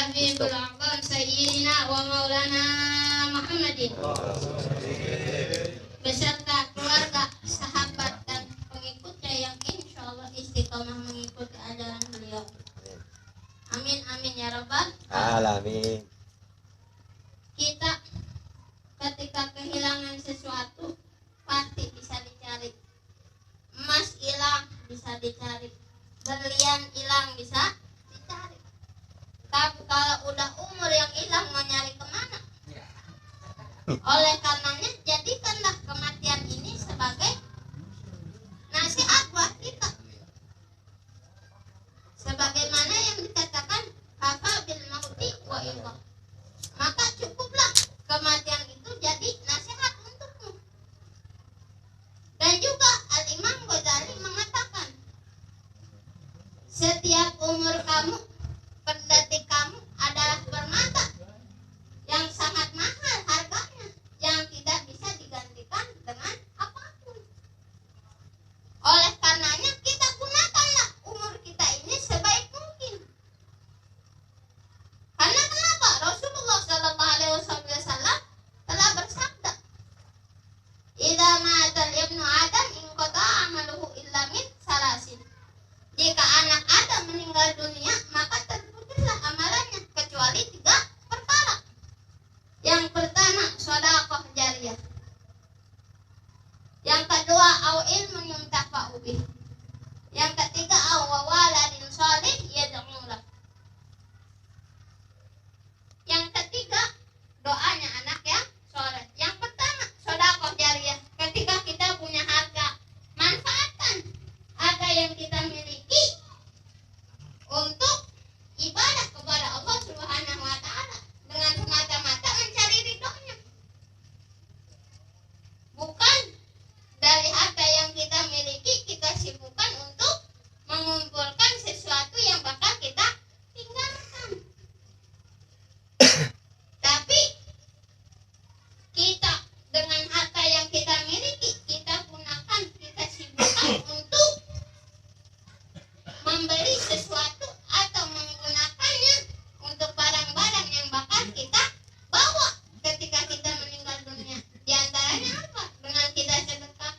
Habibul A'zam Sayyidina wa Maulana Muhammadin beserta keluarga, sahabat dan pengikutnya yang insya Allah istiqomah mengikuti ajaran beliau. Amin amin ya rabbal alamin. Kita ketika kehilangan sesuatu pasti bisa dicari. Emas hilang bisa dicari, berlian hilang bisa dicari. Tapi kalau udah umur yang hilang mau nyari kemana? Oleh karenanya jadikanlah kematian ini sebagai nasihat buat kita. Sebagaimana yang dikatakan kafa bil mauti wa illah. Maka cukuplah kematian itu jadi nasihat untukmu. Dan juga Al-Imam Ghazali mengatakan setiap umur kamu, per detik kamu adalah permata yang sangat mahal harganya, yang tidak bisa digantikan dengan apapun. Oleh karenanya kita gunakanlah umur kita ini sebaik mungkin. Karena kenapa? Rasulullah Shallallahu Alaihi Wasallam telah bersabda, "Idza matal ibnu Adam inqata'a amaluhu illa min salasin." Jika anak Adam meninggal dunia, maka terputuslah amalannya kecuali 3 perkara. Yang pertama, shadaqah jariyah. Yang kedua, au ilmun yuntafa'u bih. Yang ketiga, au waladin shalih yad'u lah. Yang ketiga, doanya anak yang soleh. Yang pertama, shadaqah jariyah. Ketika kita punya harta, manfaatkan harta yang kita miliki untuk ibadah kepada Allah Subhanahu wa taala dengan semata-mata mencari ridhonya. Bukan dari harta yang kita miliki kita sibukkan untuk mengumpulkan sesuatu yang bakal kita tinggalkan. Tapi kita dengan harta yang kita miliki kita gunakan, kita sibukkan untuk membeli sesuatu atau menggunakannya untuk barang-barang yang bakal kita bawa ketika kita meninggal dunia. Di antaranya apa? Dengan kita sedekah.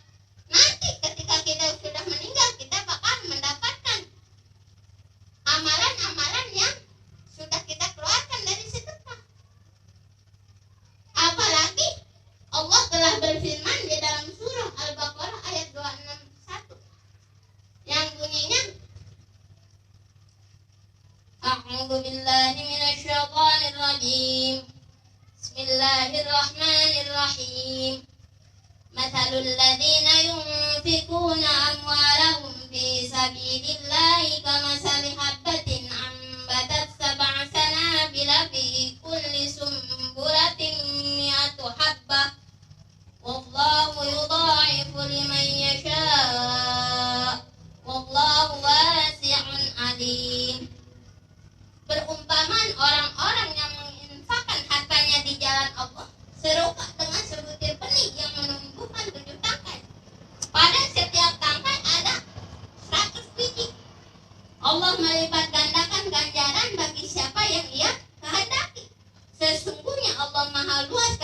Nanti ketika kita sudah meninggal kita bakal mendapatkan amalan-amalan yang sudah kita keluarkan dari sedekah. Apalagi Allah telah berfirman di dalam surah Al-Baqarah ayat 261 yang bunyinya, A'udzu billahi minasyaitonir rajim. Bismillahirrahmanirrahim. Mathalul ladzina yunfikuna amwalahum fi sabilillahi kamathali habbatin ambatat sab'a sanabila fi kulli sumbulatin mi'atu habbah. Wallahu yudha'ifu liman yasha'. Wallahu wasi'un alim. Perumpamaan orang-orang yang menginfakkan hartanya di jalan Allah serupa dengan sebutir benih yang menumbuhkan 7 tangkai. Pada setiap tangkai ada 100 biji. Allah melipat gandakan ganjaran bagi siapa yang ia kehendaki. Sesungguhnya Allah maha luas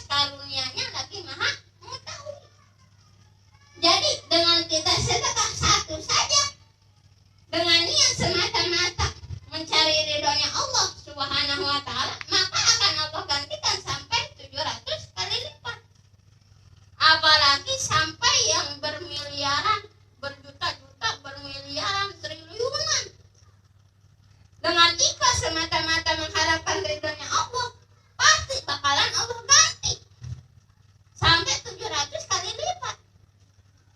karunia-Nya, lagi maha mengetahui. Jadi dengan kita sedekah satu saja dengan niat semata-mata mencari ridhonya Allah Subhanahu wa taala, maka akan Allah gantikan sampai 700 kali lipat. Apalagi sampai yang bermiliaran, berjuta-juta, bermiliaran, triliunan. Dengan ikhlas semata-mata mengharapkan ridhonya Allah, pasti bakalan Allah ganti sampai 700 kali lipat.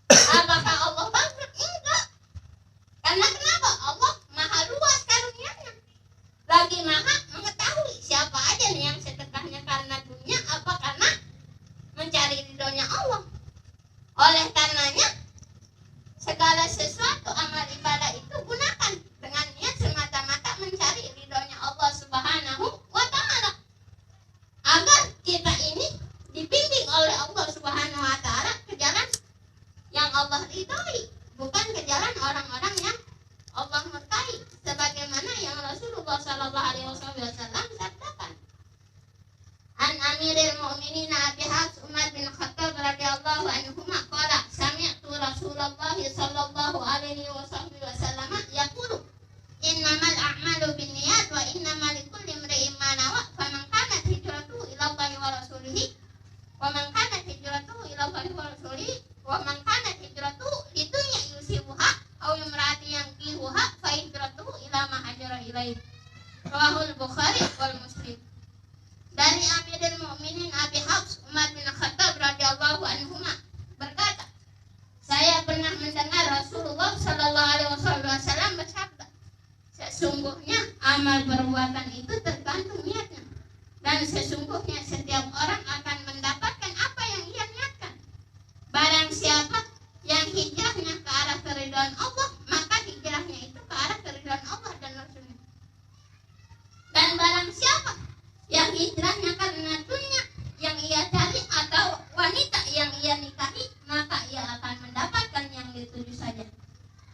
Apakah Allah bangkrut? Enggak. Karena kenapa? Allah maha luas karunia-Nya, lagi maha mengetahui siapa aja nih yang sedekahnya karena dunia apa karena mencari ridhonya Allah. Oleh karenanya segala sesuatu amal ibadah itu gunakan dengan niat semata-mata mencari ridhonya Allah Subhanahu sallallahu alaihi wasallam sabdakan, An Amiril Mu'minin Abi Hafs Umar bin Khattab radhiyallahu anhu qala sami'tu Rasulullah sallallahu alaihi wasallam yaqulu innamal a'malu binniyat wa innamal likulli imri'in ma nawa faman kanat hijratuhu ila Allahi wa rasulihi wa man kanat hijratuhu ila Allahi wa rasulihi wa man kanat hijratuhu lidunya yusibuha aw imra'atin yankihuha fa hijratuhu ila ma hajara ilaihi. Rawahul Bukhari wal Muslim. Dari Amirul Mukminin Abi Hafs Umar bin Khattab radhiyallahu anhu berkata, saya pernah mendengar Rasulullah sallallahu alaihi wasallam bersabda, sesungguhnya amal perbuatan itu tergantung niatnya, dan sesungguhnya setiap orang akan mendapatkan apa yang ia niatkan. Barang siapa yang hijrahnya ke arah keridhaan Allah, maka hijrahnya itu ke arah keridhaan Allah dan Rasulnya. Dan barang siapa yang hijrahnya karena dunia yang ia cari atau wanita yang ia nikahi, maka ia akan mendapatkan yang dituju saja.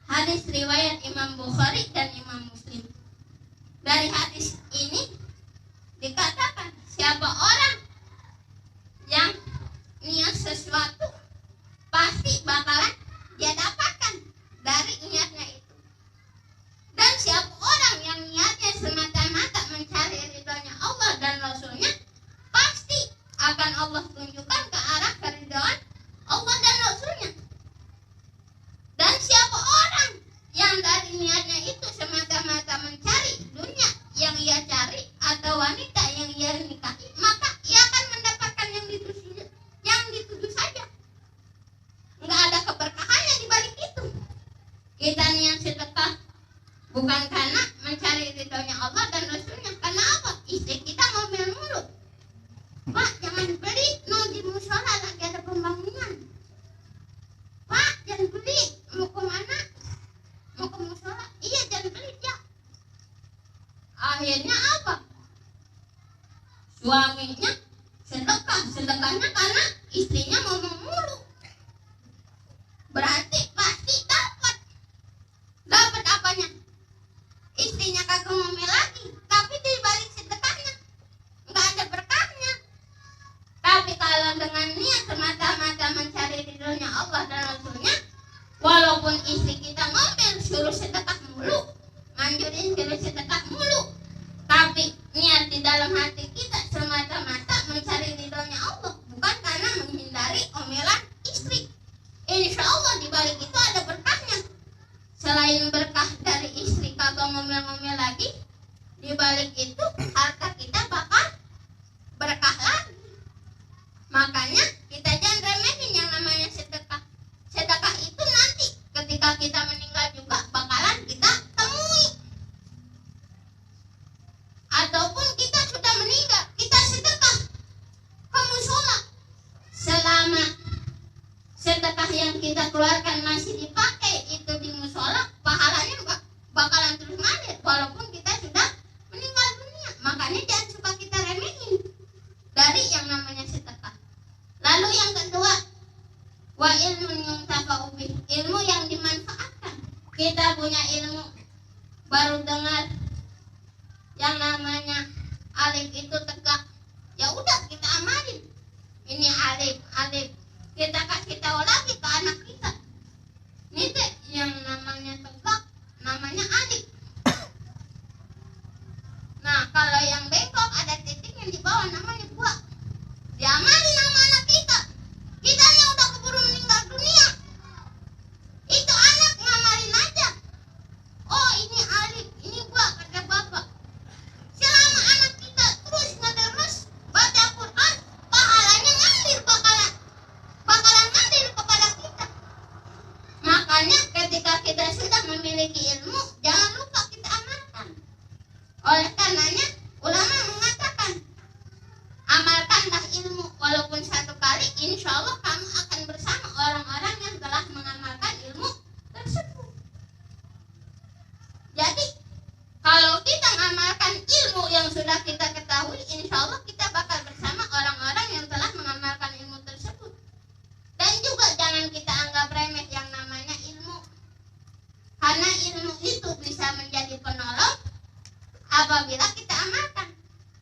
Hadis riwayat Imam Bukhari dan Imam Muslim. Dari hadis ini dikatakan siapa orang yang niat sesuatu pasti bakalan dia dapatkan dari niatnya itu. Dan siapa orang yang niatnya semata-mata mencari ridhonya Allah dan Rasulnya, pasti akan Allah tunjukkan ke arah keridhaan Allah dan Rasulnya. Dan siapa orang yang dari niatnya itu semata-mata mencari dunia yang ia cari atau wanita yang ia nikahi, maka ia akan mendapatkan yang dituju saja. Enggak ada keberkahannya di balik itu. Kita niat sedekah bukan karena mencari ridhonya Allah dan Rasulnya. Karena apa? Istri kita ngomel mulu, Pak jangan beli, no di musola lagi ada pembangunan. Pak jangan beli, mau ke mana? Mau ke musola? Iya jangan beli ya. Akhirnya apa? Suaminya sedekahnya karena istrinya ngomong mulu. Berarti pasti dapat apanya? Istrinya kagak ngomel lagi, tapi di balik sedekahnya nggak ada berkahnya. Tapi kalau dengan niat semata-mata mencari ridhonya Allah dan Rasulnya, walaupun istri kita ngomel suruh sedekah mulu, anjurin suruh sedekah mulu, tapi niat di dalam hati kita semata-mata mencari ridhonya Allah, bukan karena menghindari omelan istri. Insya Allah di balik itu ada berkahnya. Selain berkah dari istri kagak ngomel-ngomel lagi, di balik itu harta kita bakal berkah lagi. Makanya kita jangan remehin yang namanya sedekah. Sedekah itu nanti ketika kita meninggal juga bakalan kita temui. Ataupun kita sudah meninggal, kita sedekah ke musola. Selama sedekah yang kita keluarkan masih dipakai itu di musola, pahalanya bakalan terus ngalir walaupun kita sudah meninggal dunia. Makanya jangan suka kita remehin dari yang namanya sedekah. Lalu yang kedua, wa ilmun yuntafa'u bih, ilmu yang dimanfaatkan. Kita punya ilmu, baru dengar yang namanya alif itu tegak, ya udah kita amalin. Ini alif kita kasih tahu lagi ke anak kita. Ini deh yang namanya tegak, namanya alif. Nah kalau yang bengkok ada titiknya di bawah namanya buah. Diamalin sama anak kita. Kitanya udah keburu meninggal dunia. Itu anak ngamalin aja. Oh ini alif, ini buah kata bapak. Selama anak kita terus baca Quran, pahalanya ngalir bakalan ngalir kepada apabila kita amalkan,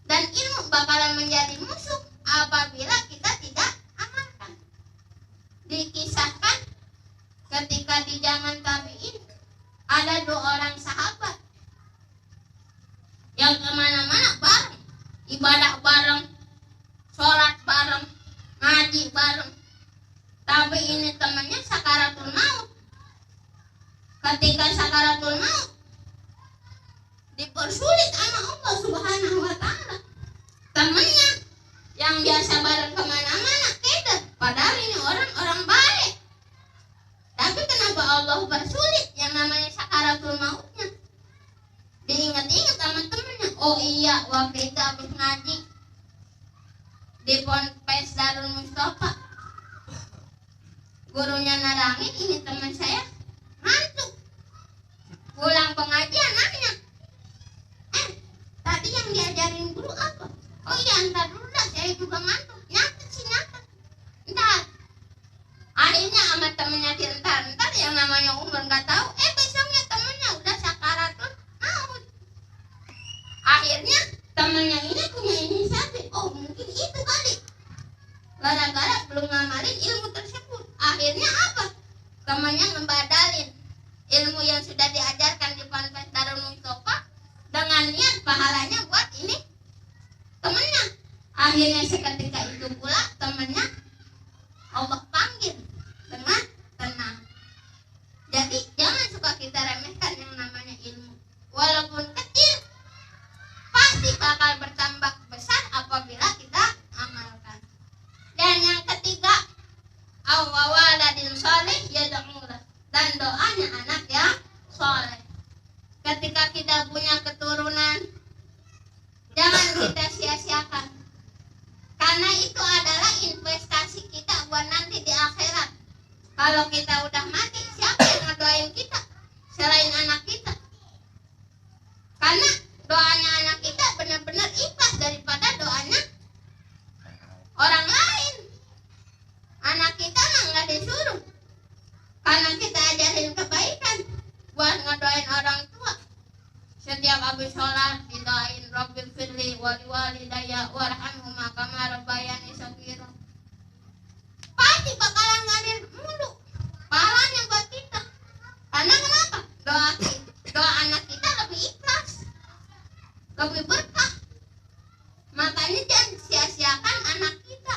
dan ilmu bakalan menjadi musuh apabila kita tidak amalkan. Dikisahkan ketika di zaman tabi'in ada 2 orang sahabat yang kemana-mana bareng, ibadah bareng, sholat bareng, ngaji bareng. Tapi ini temannya sakaratul maut. Ketika sakaratul maut dipersulit sama Allah Subhanahu wa Ta'ala, temannya yang biasa bareng kemana-mana keder, padahal ini orang-orang baik. Tapi kenapa Allah persulit yang namanya sakaratul mautnya? Diingat-ingat sama temennya. Oh iya, waktu itu habis ngaji di Ponpes Darul Mustafa, gurunya narangin ini teman saya ngantuk. Pulang pengajian nanya, tadi yang diajarin guru apa? Oh iya, ntar dulu dah, saya juga ngantuk. Nyatet sih, nyatet. Ntar. Akhirnya sama temennya dientar-entar, yang namanya umur gak tahu. Besoknya temennya udah sakaratul maut. Akhirnya temennya ini punya inisiatif. Oh mungkin itu kali, gara-gara belum ngamalin ilmu tersebut. Akhirnya apa? Temannya ngebadalin ilmu yang sudah diajarkan di Ponpes Darul Mustafa dengan niat pahalanya buat ini temennya. Akhirnya seketika itu pula temennya Allah panggil dengan tenang. Jadi jangan suka kita remehkan yang namanya ilmu. Walaupun kecil, pasti bakal bertambah besar apabila kita amalkan. Dan yang ketiga, awaladin soleh yad'ulah, dan doanya anak yang soleh. Ketika kita punya keturunan, jangan kita sia-siakan, karena itu adalah investasi kita buat nanti di akhirat. Kalau kita udah mati, siapa yang ngedoain kita selain anak kita? Karena doanya anak kita benar-benar ikhlas daripada doanya orang lain. Anak kita mah nggak disuruh, karena kita ajarin kebaikan buat ngedoain orang tua. Setiap habis sholat didoain Rabbil firli wali walidayya warhamhuma kama rabbayani shaghira. Pasti bakalan ngalir mulu pahalanya buat kita. Karena kenapa? Doa anak kita lebih ikhlas, lebih berkah. Makanya jangan sia-siakan anak kita.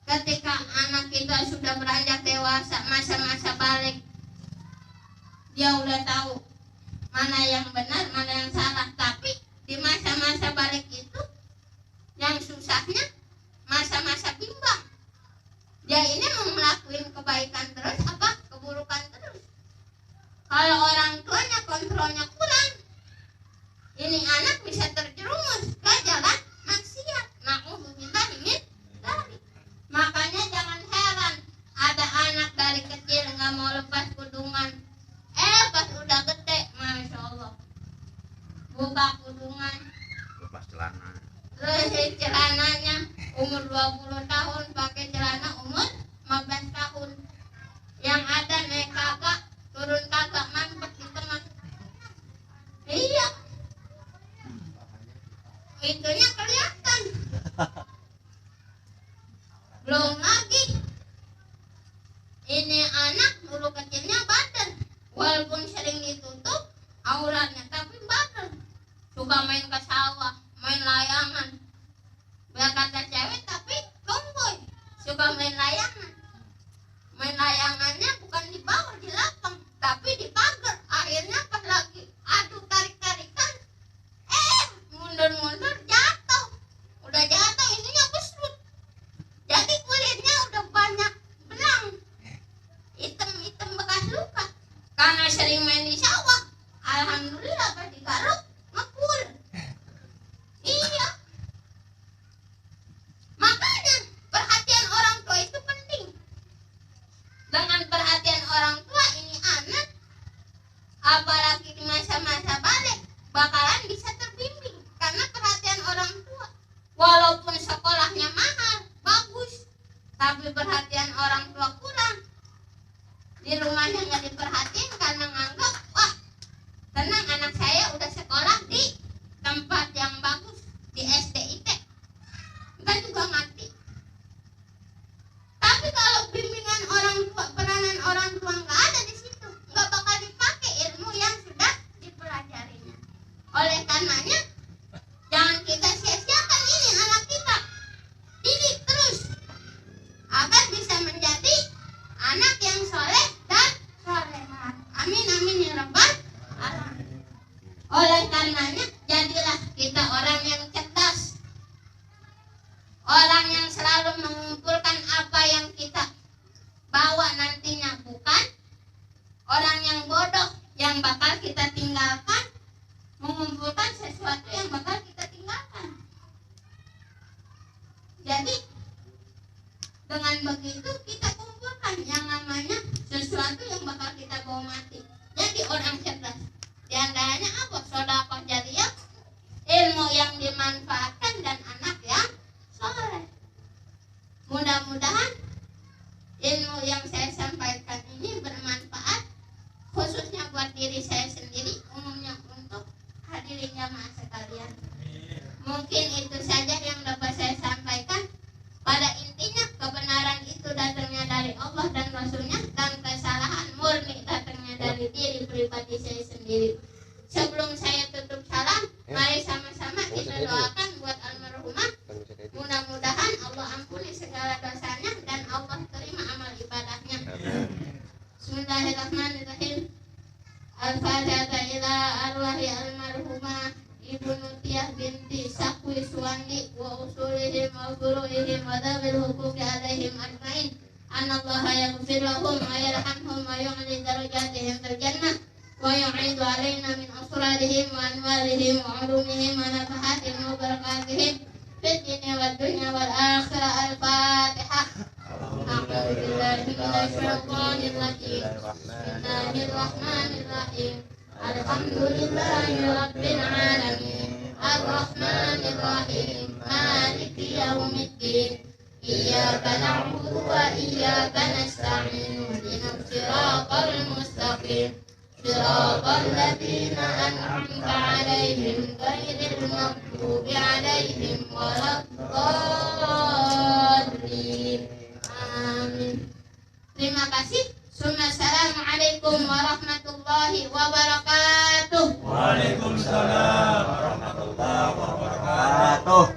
Ketika anak kita sudah beranjak dewasa, masa-masa balik, dia udah tahu mana yang benar, mana yang salah. Tapi di masa-masa balik itu yang susahnya masa-masa bimbang. Dia ini mau ngelakuin kebaikan terus apa keburukan terus. Kalau orang tuanya kontrolnya kurang, ini anak bisa terjerumus ke jalan maksiat. Na'udzubillah min dzalik. Makanya jangan heran ada anak dari kecil nggak mau lepas kudungan, pas udah gede, masya Allah, buka kudungan, lepas celana, terus celananya umur 20 tahun pakai celana umur 15 tahun. Yang ada naik kakak, turun kakak, mampet di tengah. Iya, itunya kelihatan. Belum lagi ini anak dulu kecilnya badan, walaupun sering ditutup auratnya, tapi badan. Suka main ke sawah, main layangan. Biar kata cewek tapi tomboy, suka main layangan. Main layangannya bukan di bawah, di lapang, tapi di pagar. Akhirnya pas lagi aduh tarik-tarikan, mundur-mundur jatuh. Udah jatuh ininya besut. Jadi kulitnya udah banyak belang, hitam-hitam bekas luka. Karena sering main di sawah, alhamdulillah pas digaruk ngepul. Iya. Makanya perhatian orang tua itu penting. Dengan perhatian orang tua ini anak, apalagi di masa-masa balik, bakalan bisa terbimbing karena perhatian orang tua. Walaupun sekolahnya mahal, bagus, tapi perhatian orang tua kurang. Di rumahnya nggak diperhatiin karena nganggap, wah tenang anak saya Oleh karenanya jangan kita sia-siakan ini anak kita. Didik terus agar bisa menjadi anak yang soleh dan solehah. Amin amin ya rabbal alamin. Oleh karenanya jadilah kita orang yang cerdas, orang yang selalu mengumpulkan apa yang kita bawa nantinya, bukan orang yang bodoh yang bakal kita tinggalkan, mengumpulkan sesuatu yang bakal kita tinggalkan. Jadi dengan begitu kita kumpulkan yang namanya sesuatu yang bakal kita bawa mati. Jadi orang cerdas di antaranya apa? Sedekah jariyah, ilmu yang dimanfaatkan, dan anak yang soleh. Mudah-mudahan ilmu yang saya sampaikan ini bermanfaat, khususnya buat diri saya sendiri, umumnya untuk hadirin jamaah sekalian. Mungkin itu saja yang dapat saya sampaikan. Pada intinya kebenaran itu datangnya dari Allah dan Rasulnya, dan kesalahan murni datangnya dari diri pribadi saya sendiri. Sebelum saya tutup salam, mari sama-sama kita doakan buat almarhumah. Mudah-mudahan Allah ampuni segala dosanya dan Allah terima amal ibadahnya. Bismillahirrahmanirrahim. Al-Fatihah ila arwahi almarhumah Ibu Nutiyah binti Sakwi Suwandi wa usulihim wa furu'ihim wa dhabil hukuki alaihim ajmain. Anallaha yaghfir lahum wa yarhamhum wa yu'li darajatihim fil jannah wa yu'idu alaina min asrarihim wa anwarihim wa ulumihim wa nafahatihim wa barakatihim fid dunya wad dunya wal akhirah. Al-Fatihah. A'udzu billahi minasy syaithanir rajim. Bismillahirrahmanirrahim. Alhamdulillahi rabbil alamin. Ar-Rahmanir Rahim. Maliki yaumiddin. Iyyaka na'budu wa iyyaka nasta'in. Ihdinas siratal mustaqim. Siratal ladzina an'amta 'alaihim ghairil maghdubi 'alaihim waladdallin. Amin. Terima kasih. Assalamualaikum warahmatullahi wabarakatuh. Waalaikumsalam warahmatullahi wabarakatuh.